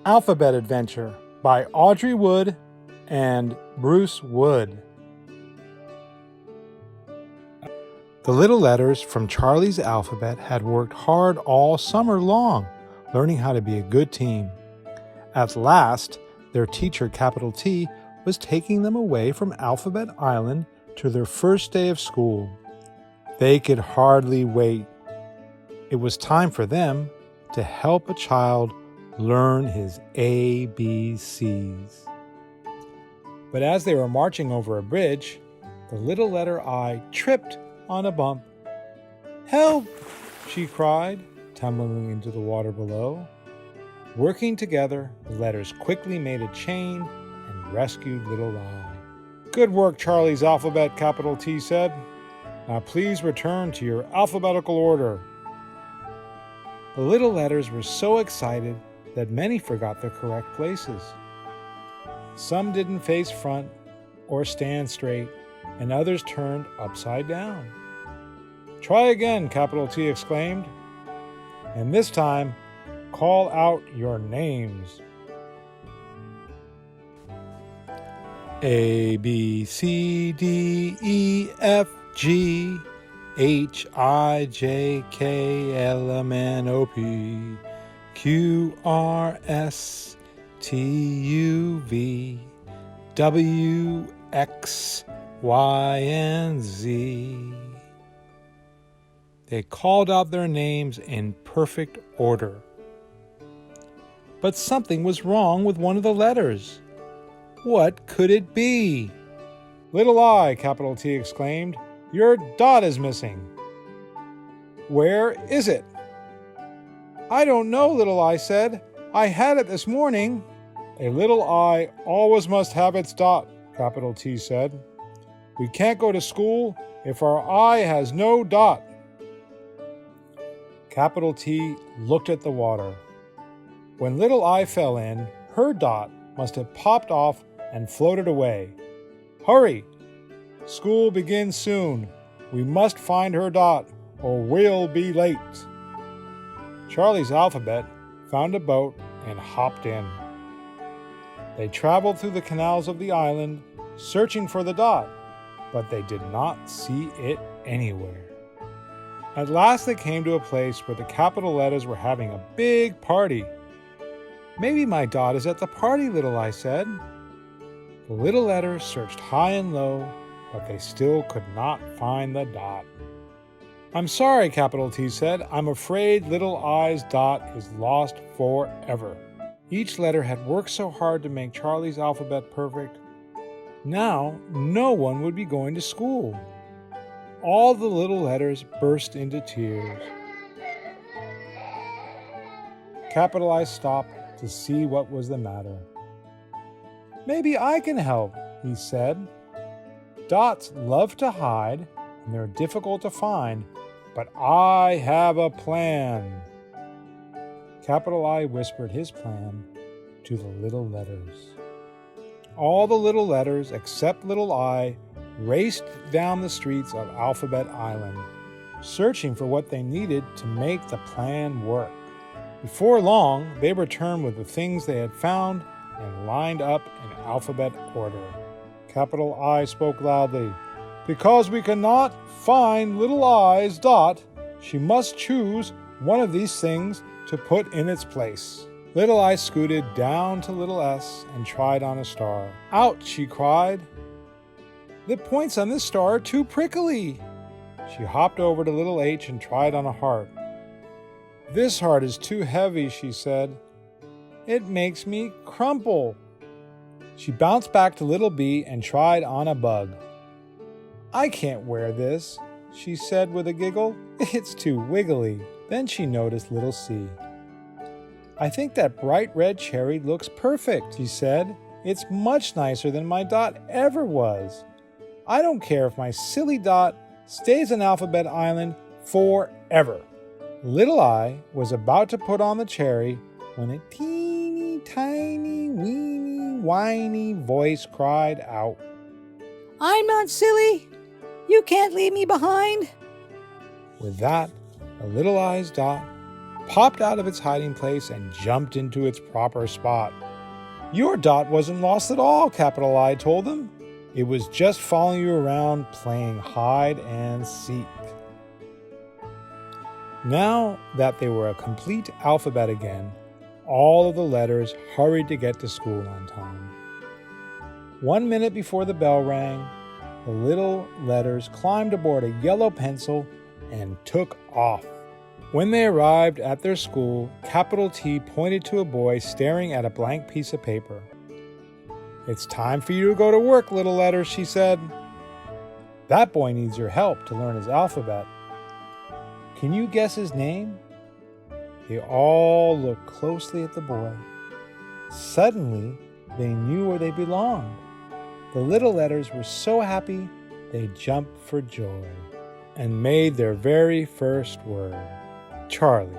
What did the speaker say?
Alphabet Adventure by Audrey Wood and Bruce Wood. The little letters from Charlie's alphabet had worked hard all summer long, learning how to be a good team. At last, their teacher, capital T, was taking them away from Alphabet Island to their first day of school. They could hardly wait. It was time for them to help a child learn his ABCs. But as they were marching over a bridge, the little letter I tripped on a bump. "Help!" she cried, tumbling into the water below. Working together, the letters quickly made a chain and rescued little I. "Good work, Charlie's alphabet," capital T said. "Now please return to your alphabetical order." The little letters were so excited that many forgot their correct places. Some didn't face front or stand straight, and others turned upside down. "Try again," capital T exclaimed. "And this time, call out your names." A, B, C, D, E, F, G, H, I, J, K, L, M, N, O, P, Q, R, S, T, U, V, W, X, Y, and Z. They called out their names in perfect order. But something was wrong with one of the letters. What could it be? "Little I," capital T exclaimed, "your dot is missing." "Where is it?" "I don't know," little I said. "I had it this morning." "A little I always must have its dot," capital T said. "We can't go to school if our I has no dot." Capital T looked at the water. When little I fell in, her dot must have popped off and floated away. "Hurry! School begins soon. We must find her dot, or we'll be late." Charlie's alphabet found a boat and hopped in. They traveled through the canals of the island, searching for the dot, but they did not see it anywhere. At last they came to a place where the capital letters were having a big party. "Maybe my dot is at the party," little I said. The little letters searched high and low, but they still could not find the dot. "I'm sorry," capital T said. "I'm afraid little I's dot is lost forever." Each letter had worked so hard to make Charlie's alphabet perfect. Now no one would be going to school. All the little letters burst into tears. Capital I stopped to see what was the matter. "Maybe I can help," he said. "Dots love to hide, and they're difficult to find, but I have a plan." Capital I whispered his plan to the little letters. All the little letters, except little I, raced down the streets of Alphabet Island, searching for what they needed to make the plan work. Before long, they returned with the things they had found and lined up in alphabet order. Capital I spoke loudly. "Because we cannot find little I's dot, she must choose one of these things to put in its place." Little I scooted down to little S and tried on a star. "Ouch!" she cried. "The points on this star are too prickly." She hopped over to little H and tried on a heart. "This heart is too heavy," she said. "It makes me crumple." She bounced back to little B and tried on a bug. "I can't wear this," she said with a giggle. "It's too wiggly." Then she noticed little C. "I think that bright red cherry looks perfect," she said. "It's much nicer than my dot ever was. I don't care if my silly dot stays on Alphabet Island forever." Little I was about to put on the cherry when a teeny tiny weeny whiny voice cried out, "I'm not silly. You can't leave me behind." With that, a little I's dot popped out of its hiding place and jumped into its proper spot. Your dot wasn't lost at all, capital I told them. It was just following you around playing hide and seek. Now that they were a complete alphabet again, all of the letters hurried to get to school on time. 1 minute before the bell rang, the little letters climbed aboard a yellow pencil and took off. When they arrived at their school, capital T pointed to a boy staring at a blank piece of paper. "It's time for you to go to work, little letters," she said. "That boy needs your help to learn his alphabet. Can you guess his name?" They all looked closely at the boy. Suddenly, they knew where they belonged. The little letters were so happy they jumped for joy and made their very first word, Charlie.